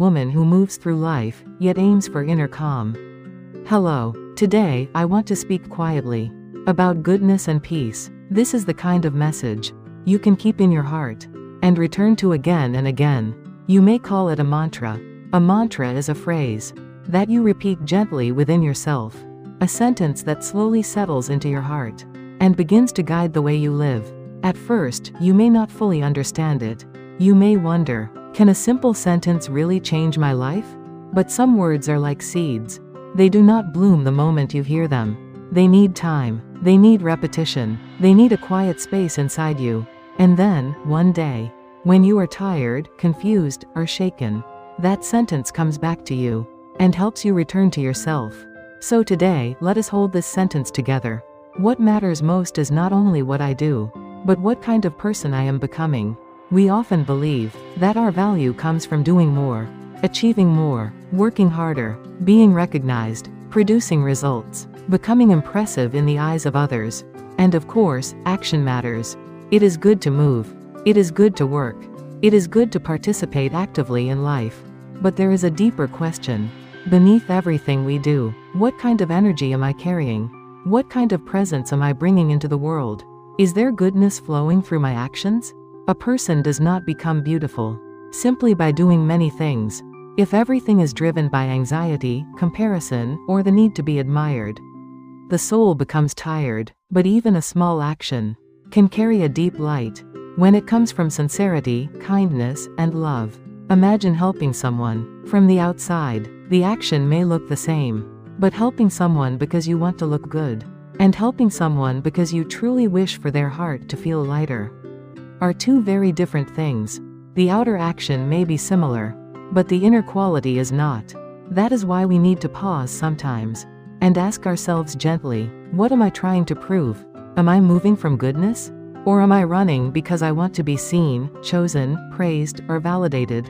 woman who moves through life, yet aims for inner calm. Hello. Today, I want to speak quietly about goodness and peace. This is the kind of message you can keep in your heart and return to again and again. You may call it a mantra. A mantra is a phrase that you repeat gently within yourself, a sentence that slowly settles into your heart and begins to guide the way you live. At first, you may not fully understand it. You may wonder, can a simple sentence really change my life? But some words are like seeds. They do not bloom the moment you hear them. They need time. They need repetition. They need a quiet space inside you. And then, one day, when you are tired, confused, or shaken, that sentence comes back to you and helps you return to yourself. So today, let us hold this sentence together. What matters most is not only what I do, but what kind of person I am becoming. We often believe that our value comes from doing more, achieving more, working harder, being recognized, producing results, becoming impressive in the eyes of others. And of course, action matters. It is good to move. It is good to work. It is good to participate actively in life. But there is a deeper question. Beneath everything we do, what kind of energy am I carrying? What kind of presence am I bringing into the world? Is there goodness flowing through my actions? A person does not become beautiful simply by doing many things. If everything is driven by anxiety, comparison, or the need to be admired, the soul becomes tired. But even a small action can carry a deep light when it comes from sincerity, kindness, and love. Imagine helping someone. From the outside, the action may look the same, but helping someone because you want to look good, and helping someone because you truly wish for their heart to feel lighter, are two very different things. The outer action may be similar, but the inner quality is not. That is why we need to pause sometimes and ask ourselves gently, what am I trying to prove? Am I moving from goodness? Or am I running because I want to be seen, chosen, praised, or validated?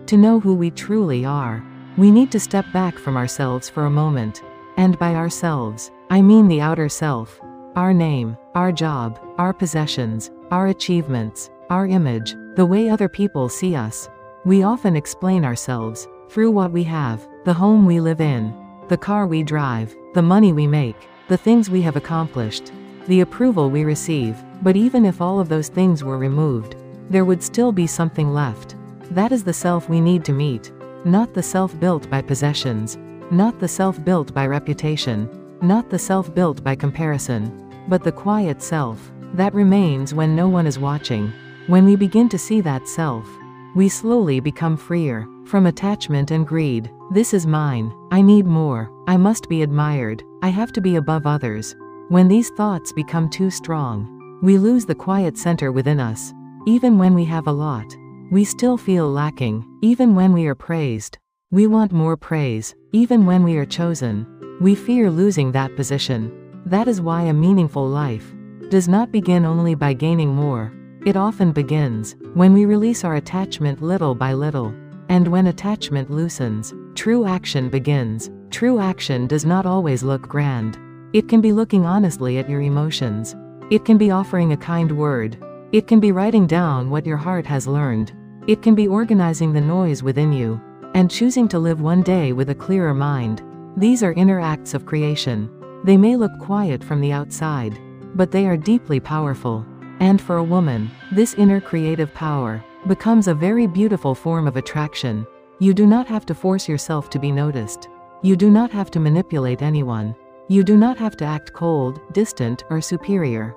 To know who we truly are, we need to step back from ourselves for a moment. And by ourselves, I mean the outer self. Our name, our job, our possessions, our achievements, our image, the way other people see us. We often explain ourselves through what we have, the home we live in, the car we drive, the money we make, the things we have accomplished, the approval we receive. But even if all of those things were removed, there would still be something left. That is the self we need to meet. Not the self built by possessions, not the self built by reputation, not the self built by comparison, but the quiet self that remains when no one is watching. When we begin to see that self, we slowly become freer from attachment and greed. This is mine. I need more. I must be admired. I have to be above others. When these thoughts become too strong, we lose the quiet center within us. Even when we have a lot, we still feel lacking. Even when we are praised, we want more praise. Even when we are chosen, we fear losing that position. That is why a meaningful life does not begin only by gaining more. It often begins when we release our attachment little by little. And when attachment loosens, true action begins. True action does not always look grand. It can be looking honestly at your emotions. It can be offering a kind word. It can be writing down what your heart has learned. It can be organizing the noise within you and choosing to live one day with a clearer mind. These are inner acts of creation. They may look quiet from the outside, but they are deeply powerful. And for a woman, this inner creative power becomes a very beautiful form of attraction. You do not have to force yourself to be noticed. You do not have to manipulate anyone. You do not have to act cold, distant, or superior.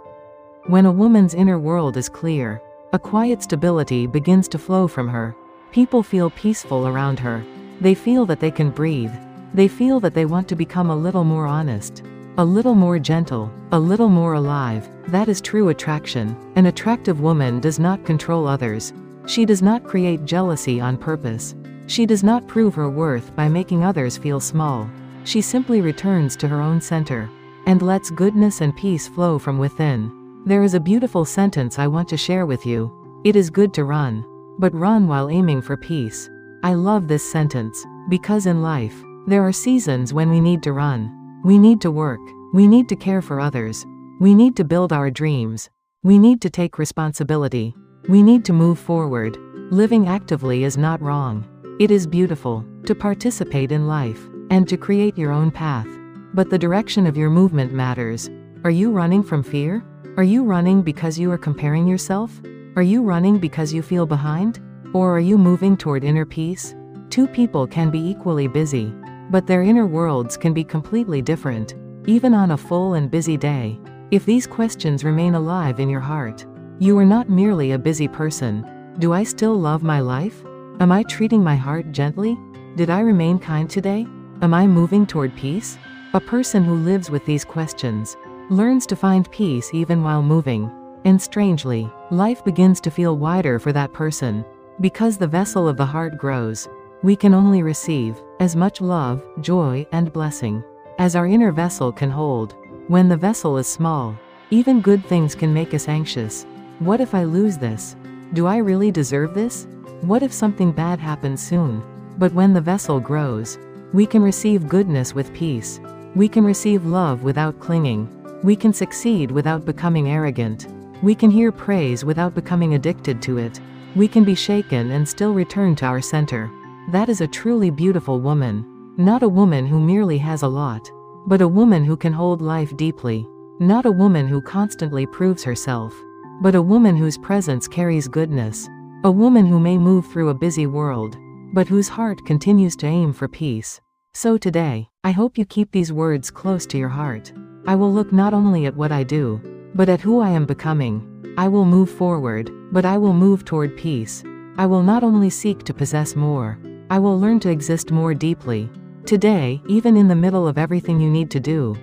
When a woman's inner world is clear, a quiet stability begins to flow from her. People feel peaceful around her. They feel that they can breathe. They feel that they want to become a little more honest, a little more gentle, a little more alive. That is true attraction. An attractive woman does not control others. She does not create jealousy on purpose. She does not prove her worth by making others feel small. She simply returns to her own center and lets goodness and peace flow from within. There is a beautiful sentence I want to share with you. It is good to run, but run while aiming for peace. I love this sentence, because in life, there are seasons when we need to run. We need to work. We need to care for others. We need to build our dreams. We need to take responsibility. We need to move forward. Living actively is not wrong. It is beautiful to participate in life and to create your own path. But the direction of your movement matters. Are you running from fear? Are you running because you are comparing yourself? Are you running because you feel behind? Or are you moving toward inner peace? Two people can be equally busy, but their inner worlds can be completely different, even on a full and busy day. If these questions remain alive in your heart, you are not merely a busy person. Do I still love my life? Am I treating my heart gently? Did I remain kind today? Am I moving toward peace? A person who lives with these questions learns to find peace even while moving. And strangely, life begins to feel wider for that person. Because the vessel of the heart grows, we can only receive as much love, joy, and blessing as our inner vessel can hold. When the vessel is small, even good things can make us anxious. What if I lose this? Do I really deserve this? What if something bad happens soon? But when the vessel grows, we can receive goodness with peace. We can receive love without clinging. We can succeed without becoming arrogant. We can hear praise without becoming addicted to it. We can be shaken and still return to our center. That is a truly beautiful woman. Not a woman who merely has a lot, but a woman who can hold life deeply. Not a woman who constantly proves herself, but a woman whose presence carries goodness. A woman who may move through a busy world, but whose heart continues to aim for peace. So today, I hope you keep these words close to your heart. I will look not only at what I do, but at who I am becoming. I will move forward, but I will move toward peace. I will not only seek to possess more, I will learn to exist more deeply. Today, even in the middle of everything you need to do,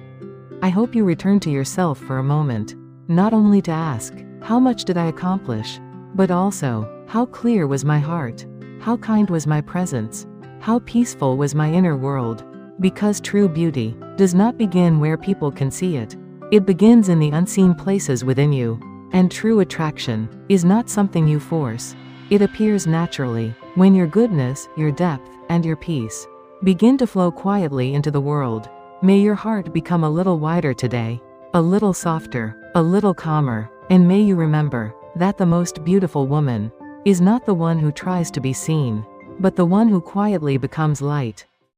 I hope you return to yourself for a moment, not only to ask, how much did I accomplish? But also, how clear was my heart? How kind was my presence? How peaceful was my inner world? Because true beauty does not begin where people can see it. It begins in the unseen places within you. And true attraction is not something you force. It appears naturally when your goodness, your depth, and your peace begin to flow quietly into the world. May your heart become a little wider today, a little softer, a little calmer, and may you remember that the most beautiful woman is not the one who tries to be seen, but the one who quietly becomes light.